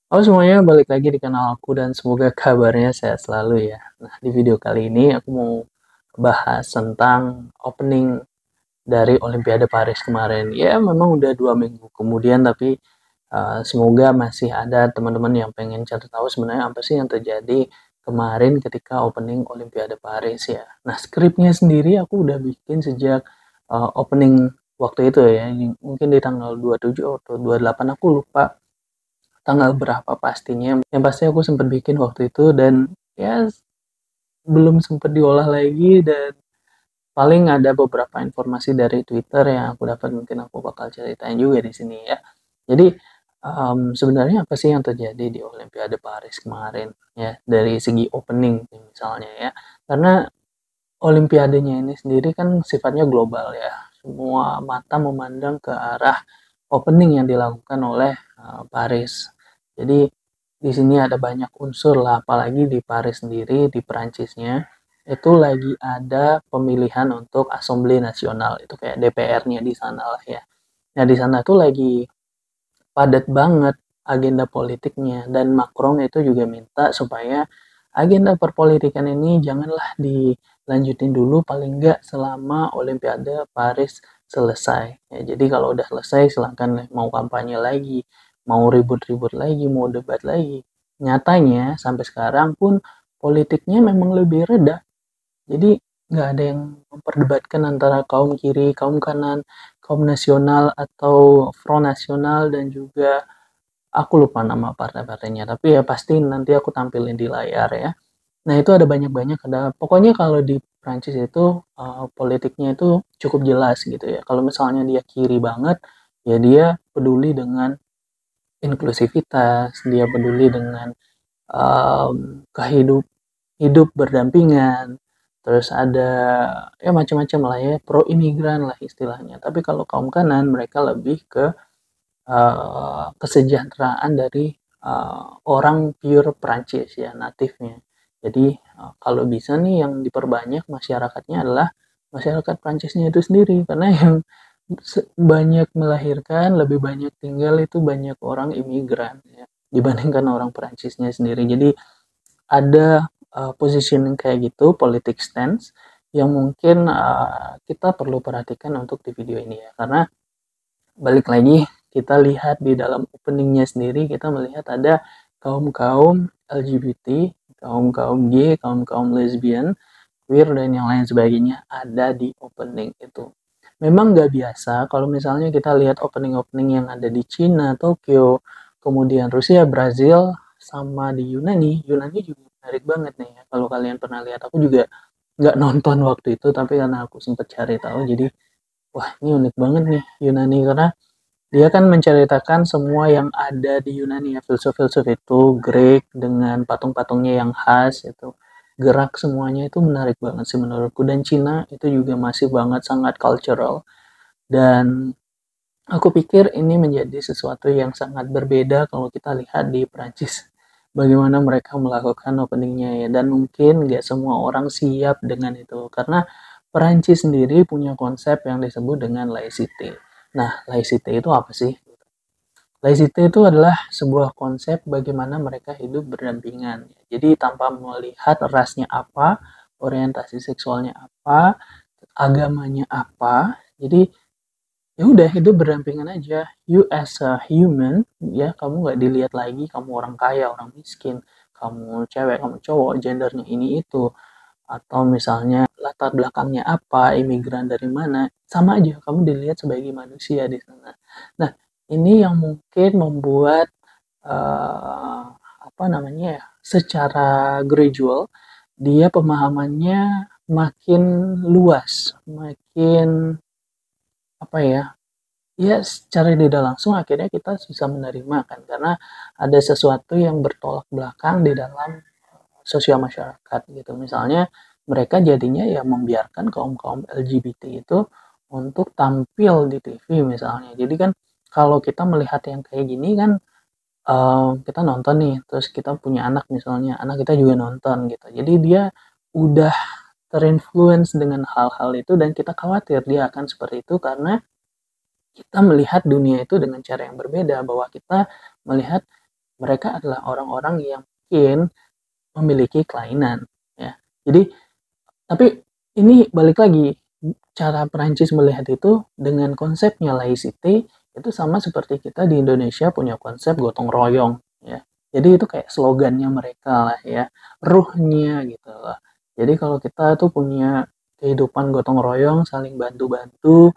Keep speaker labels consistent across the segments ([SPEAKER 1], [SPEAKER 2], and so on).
[SPEAKER 1] Halo semuanya, balik lagi di kanal aku dan semoga kabarnya sehat selalu ya. Nah, di video kali ini aku mau bahas tentang opening dari Olimpiade Paris kemarin. Ya, memang udah 2 minggu kemudian, tapi semoga masih ada teman-teman yang pengen cari tahu sebenarnya apa sih yang terjadi kemarin ketika opening Olimpiade Paris ya. Nah, skripnya sendiri aku udah bikin sejak opening waktu itu ya, mungkin di tanggal 27 atau 28 aku lupa tanggal berapa pastinya. Yang pasti aku sempat bikin waktu itu dan ya belum sempat diolah lagi dan paling ada beberapa informasi dari Twitter yang aku dapat mungkin aku bakal ceritain juga di sini ya. Jadi sebenarnya apa sih yang terjadi di Olimpiade Paris kemarin ya dari segi opening misalnya ya. Karena Olimpiadenya ini sendiri kan sifatnya global ya. Semua mata memandang ke arah opening yang dilakukan oleh Paris. Jadi di sini ada banyak unsur lah, apalagi di Paris sendiri, di Perancisnya, itu lagi ada pemilihan untuk Assemblée Nasional, itu kayak DPR-nya di sana lah ya. Nah di sana tuh lagi padat banget agenda politiknya dan Macron itu juga minta supaya agenda perpolitikan ini janganlah dilanjutin dulu paling enggak selama Olimpiade Paris selesai. Ya, jadi kalau udah selesai silahkan mau kampanye lagi, mau ribut-ribut lagi, mau debat lagi. Nyatanya sampai sekarang pun politiknya memang lebih reda. Jadi nggak ada yang memperdebatkan antara kaum kiri, kaum kanan, kaum nasional atau front nasional dan juga aku lupa nama partai-partainya. Tapi ya pasti nanti aku tampilin di layar ya. Nah itu ada banyak-banyak ada. Pokoknya kalau di Prancis itu politiknya itu cukup jelas gitu ya. Kalau misalnya dia kiri banget, ya dia peduli dengan inklusivitas, dia peduli dengan kehidup hidup berdampingan, terus ada ya macam-macam lah ya, pro imigran lah istilahnya. Tapi kalau kaum kanan mereka lebih ke kesejahteraan dari orang pure Prancis ya natifnya. Jadi kalau bisa nih yang diperbanyak masyarakatnya adalah masyarakat Prancisnya itu sendiri karena yang banyak melahirkan lebih banyak tinggal itu banyak orang imigran ya dibandingkan orang Prancisnya sendiri. Jadi ada positioning kayak gitu, politik stance yang mungkin kita perlu perhatikan untuk di video ini ya. Karena balik lagi kita lihat di dalam openingnya sendiri kita melihat ada kaum-kaum LGBT, kaum-kaum gay, kaum-kaum lesbian, queer dan yang lain sebagainya ada di opening itu. Memang nggak biasa kalau misalnya kita lihat opening-opening yang ada di Cina, Tokyo, kemudian Rusia, Brazil, sama di Yunani. Yunani juga menarik banget nih ya. Kalau kalian pernah lihat, aku juga nggak nonton waktu itu, tapi karena aku sempat cari tahu, jadi wah ini unik banget nih Yunani karena dia kan menceritakan semua yang ada di Yunani ya, filsuf-filsuf itu, Grek dengan patung-patungnya yang khas itu. Gerak semuanya itu menarik banget sih menurutku dan Cina itu juga masih banget sangat cultural dan aku pikir ini menjadi sesuatu yang sangat berbeda kalau kita lihat di Prancis. Bagaimana mereka melakukan openingnya ya dan mungkin nggak semua orang siap dengan itu karena Perancis sendiri punya konsep yang disebut dengan laicite. Nah, laicite itu apa sih? Laicite itu adalah sebuah konsep bagaimana mereka hidup berdampingan. Jadi tanpa melihat rasnya apa, orientasi seksualnya apa, agamanya apa. Jadi ya udah hidup berdampingan aja. You as a human, ya kamu nggak dilihat lagi kamu orang kaya, orang miskin, kamu cewek, kamu cowok, gendernya ini itu, atau misalnya latar belakangnya apa, imigran dari mana, sama aja kamu dilihat sebagai manusia di sana. Nah, ini yang mungkin membuat uh, apa namanya ya, secara gradual dia pemahamannya makin luas, makin apa ya, ya secara tidak langsung akhirnya kita bisa menerima kan karena ada sesuatu yang bertolak belakang di dalam sosial masyarakat gitu. Misalnya mereka jadinya ya membiarkan kaum-kaum LGBT itu untuk tampil di TV misalnya. Jadi kan kalau kita melihat yang kayak gini kan kita nonton nih, terus kita punya anak misalnya, anak kita juga nonton gitu. Jadi dia udah terinfluence dengan hal-hal itu dan kita khawatir dia akan seperti itu karena kita melihat dunia itu dengan cara yang berbeda bahwa kita melihat mereka adalah orang-orang yang mungkin memiliki kelainan, ya. Jadi, tapi ini balik lagi, cara Perancis melihat itu dengan konsepnya laicity, itu sama seperti kita di Indonesia punya konsep gotong royong, ya. Jadi itu kayak slogannya mereka lah ya, ruhnya gitu lah. Jadi kalau kita tuh punya kehidupan gotong royong, saling bantu-bantu,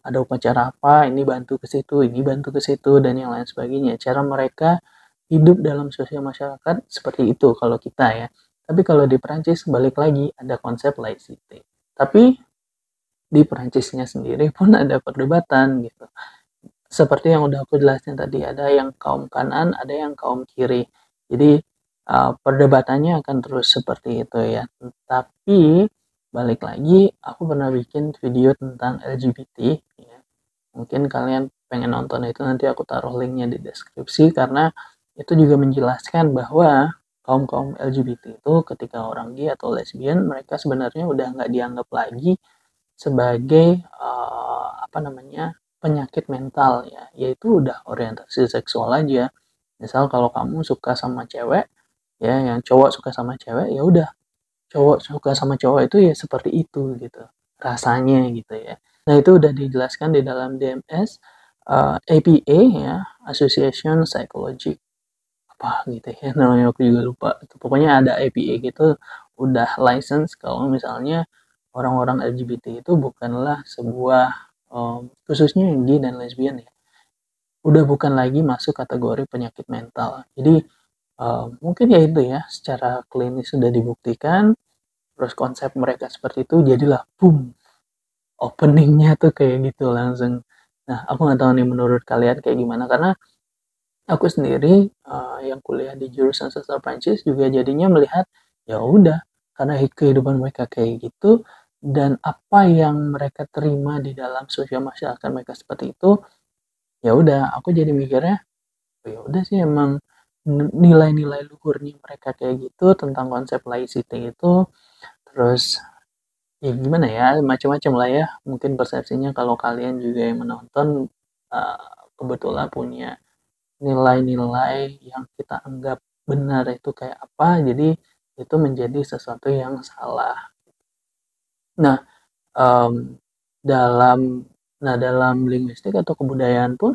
[SPEAKER 1] ada upacara apa, ini bantu ke situ, ini bantu ke situ, dan yang lain sebagainya. Cara mereka hidup dalam sosial masyarakat seperti itu kalau kita ya. Tapi kalau di Perancis balik lagi ada konsep laicity. Tapi di Perancisnya sendiri pun ada perdebatan gitu. Seperti yang udah aku jelasin tadi, ada yang kaum kanan, ada yang kaum kiri. Jadi perdebatannya akan terus seperti itu ya. Tapi balik lagi, aku pernah bikin video tentang LGBT ya. Mungkin kalian pengen nonton itu, nanti aku taruh linknya di deskripsi, karena itu juga menjelaskan bahwa kaum-kaum LGBT itu ketika orang gay atau lesbian, mereka sebenarnya udah nggak dianggap lagi sebagai apa namanya, penyakit mental ya, yaitu udah orientasi seksual aja. Misal kalau kamu suka sama cewek ya, yang cowok suka sama cewek, ya udah, cowok suka sama cowok itu ya seperti itu gitu rasanya gitu ya. Nah itu udah dijelaskan di dalam DMS, APA ya, Association Psychology apa gitu ya namanya, aku juga lupa. Pokoknya ada APA gitu, udah license kalau misalnya orang-orang LGBT itu bukanlah sebuah, khususnya yang gay dan lesbian ya, udah bukan lagi masuk kategori penyakit mental. Jadi mungkin ya itu ya, secara klinis sudah dibuktikan, terus konsep mereka seperti itu, jadilah boom, openingnya tuh kayak gitu langsung. Nah aku nggak tahu nih menurut kalian kayak gimana, karena aku sendiri yang kuliah di jurusan sastra Prancis juga jadinya melihat, ya udah, karena kehidupan mereka kayak gitu dan apa yang mereka terima di dalam sosial masyarakat mereka seperti itu, ya udah aku jadi mikirnya, oh, ya udah sih emang nilai-nilai luhurnya mereka kayak gitu tentang konsep laicity itu. Terus ya gimana ya, macam-macam lah ya mungkin persepsinya, kalau kalian juga yang menonton kebetulan punya nilai-nilai yang kita anggap benar itu kayak apa, jadi itu menjadi sesuatu yang salah. Nah, um, dalam dalam linguistik atau kebudayaan pun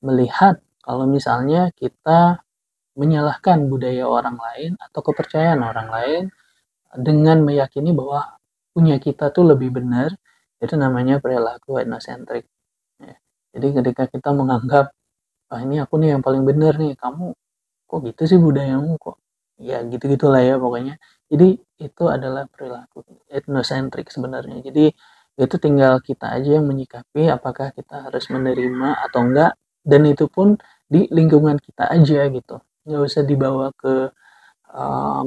[SPEAKER 1] melihat kalau misalnya kita menyalahkan budaya orang lain atau kepercayaan orang lain dengan meyakini bahwa punya kita tuh lebih benar, itu namanya perilaku etnocentric ya. Jadi ketika kita menganggap, ah ini aku nih yang paling benar nih, kamu kok gitu sih budayamu kok, ya gitu-gitulah ya pokoknya. Jadi itu adalah perilaku etnocentric sebenarnya. Jadi itu tinggal kita aja yang menyikapi apakah kita harus menerima atau enggak, dan itu pun di lingkungan kita aja gitu, nggak usah dibawa ke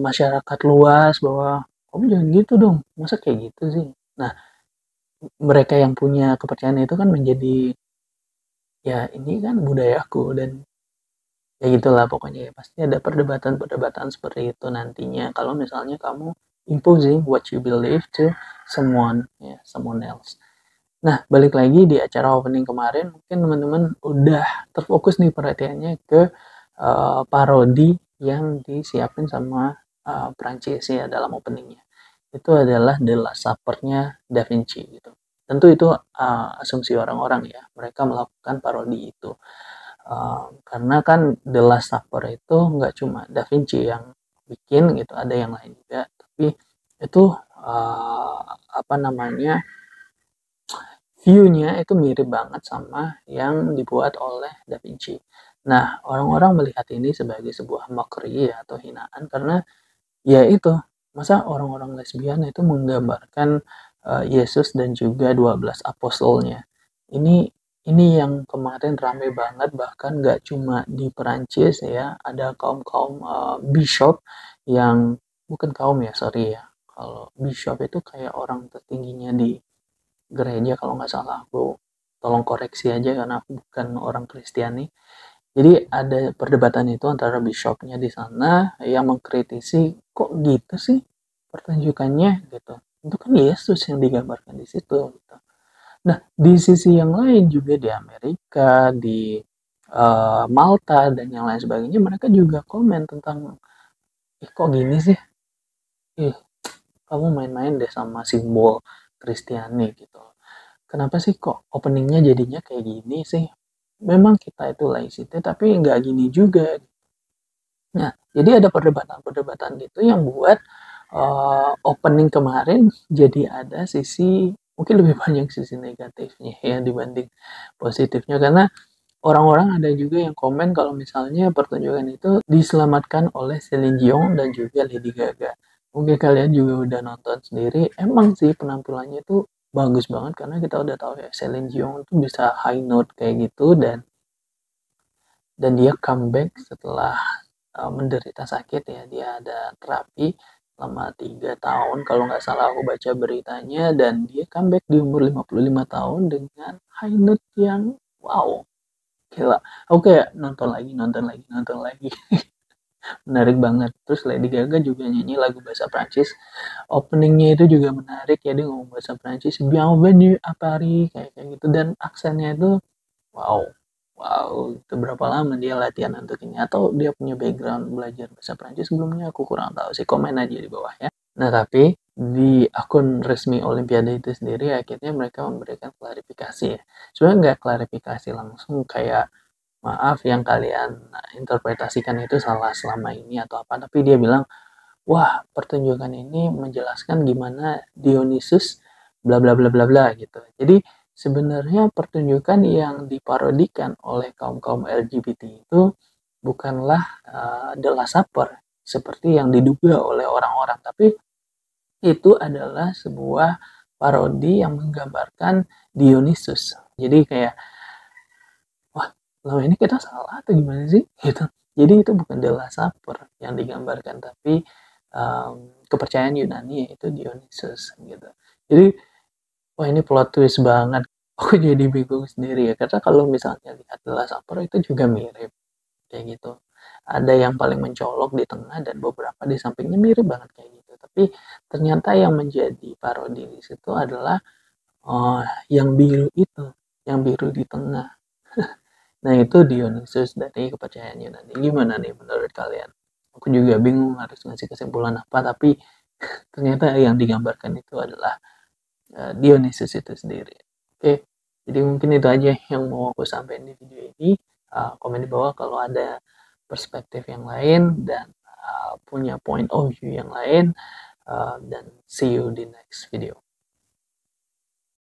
[SPEAKER 1] masyarakat luas bahwa kamu jangan gitu dong, masa kayak gitu sih. Nah mereka yang punya kepercayaan itu kan menjadi, ya ini kan budayaku, dan ya gitulah pokoknya ya, pasti ada perdebatan-perdebatan seperti itu nantinya kalau misalnya kamu imposing what you believe to someone ya, someone else. Nah balik lagi di acara opening kemarin, mungkin teman-teman udah terfokus nih perhatiannya ke parodi yang disiapin sama Prancis ya dalam openingnya. Itu adalah The Last Supper-nya Da Vinci gitu. Tentu itu asumsi orang-orang ya, mereka melakukan parodi itu. Karena kan The Last Supper itu nggak cuma Da Vinci yang bikin gitu, ada yang lain juga. Tapi itu apa namanya, view-nya itu mirip banget sama yang dibuat oleh Da Vinci. Nah orang-orang melihat ini sebagai sebuah mockery ya, atau hinaan, karena ya itu, masa orang-orang lesbian itu menggambarkan Yesus dan juga 12 apostolnya. Ini ini yang kemarin rame banget, bahkan nggak cuma di Perancis ya, ada kaum-kaum bishop yang, bukan kaum ya, sorry ya. Kalau bishop itu kayak orang tertingginya di gereja kalau nggak salah, aku tolong koreksi aja karena aku bukan orang Kristiani. Jadi ada perdebatan itu antara bishopnya di sana yang mengkritisi, kok gitu sih pertunjukannya gitu. Itu kan Yesus yang digambarkan di situ gitu. Nah, di sisi yang lain juga di Amerika, di Malta dan yang lain sebagainya, mereka juga komen tentang, ih kok gini sih, ih kamu main-main deh sama simbol Kristiani gitu. Kenapa sih kok openingnya jadinya kayak gini sih? Memang kita itu laicity tapi nggak gini juga. Nah, jadi ada perdebatan-perdebatan gitu yang buat opening kemarin jadi ada sisi mungkin lebih banyak sisi negatifnya ya dibanding positifnya, karena orang-orang ada juga yang komen kalau misalnya pertunjukan itu diselamatkan oleh Celine Dion dan juga Lady Gaga. Mungkin kalian juga udah nonton sendiri, emang sih penampilannya itu bagus banget karena kita udah tahu ya Celine Dion itu bisa high note kayak gitu, dan dia comeback setelah menderita sakit ya. Dia ada terapi selama 3 tahun kalau nggak salah aku baca beritanya, dan dia comeback di umur 55 tahun dengan high note yang wow, gila. Aku kayak nonton lagi, nonton lagi, nonton lagi. Menarik banget. Terus Lady Gaga juga nyanyi lagu bahasa Prancis. Openingnya itu juga menarik ya, dia ngomong bahasa Prancis. Bienvenue à Paris, kayak gitu. Dan aksennya itu wow, wow. Itu berapa lama dia latihan untuk ini? Atau dia punya background belajar bahasa Prancis sebelumnya? Aku kurang tahu sih. Komen aja di bawah ya. Nah, tapi di akun resmi Olimpiade itu sendiri akhirnya mereka memberikan klarifikasi ya. Sebenarnya nggak klarifikasi langsung kayak maaf yang kalian interpretasikan itu salah selama ini atau apa, tapi dia bilang, wah pertunjukan ini menjelaskan gimana Dionysus bla bla bla bla bla gitu. Jadi sebenarnya pertunjukan yang diparodikan oleh kaum-kaum LGBT itu bukanlah The Last Supper seperti yang diduga oleh orang-orang, tapi itu adalah sebuah parodi yang menggambarkan Dionysus. Jadi kayak, wah selama ini kita salah atau gimana sih gitu. Jadi itu bukan The Last Supper yang digambarkan, tapi kepercayaan Yunani yaitu Dionysus gitu. Jadi wah ini plot twist banget. Aku jadi bingung sendiri ya, karena kalau misalnya lihat The Last Supper itu juga mirip kayak gitu. Ada yang paling mencolok di tengah dan beberapa di sampingnya mirip banget kayak gitu. Tapi ternyata yang menjadi parodi di situ adalah oh, yang biru itu, yang biru di tengah. Nah, itu Dionysus dari kepercayaan Yunani. Gimana nih menurut kalian? Aku juga bingung harus ngasih kesimpulan apa, tapi ternyata yang digambarkan itu adalah Dionysus itu sendiri. Oke, jadi mungkin itu aja yang mau aku sampaikan di video ini. Komen di bawah kalau ada perspektif yang lain dan punya point of view yang lain. Dan see you di next video.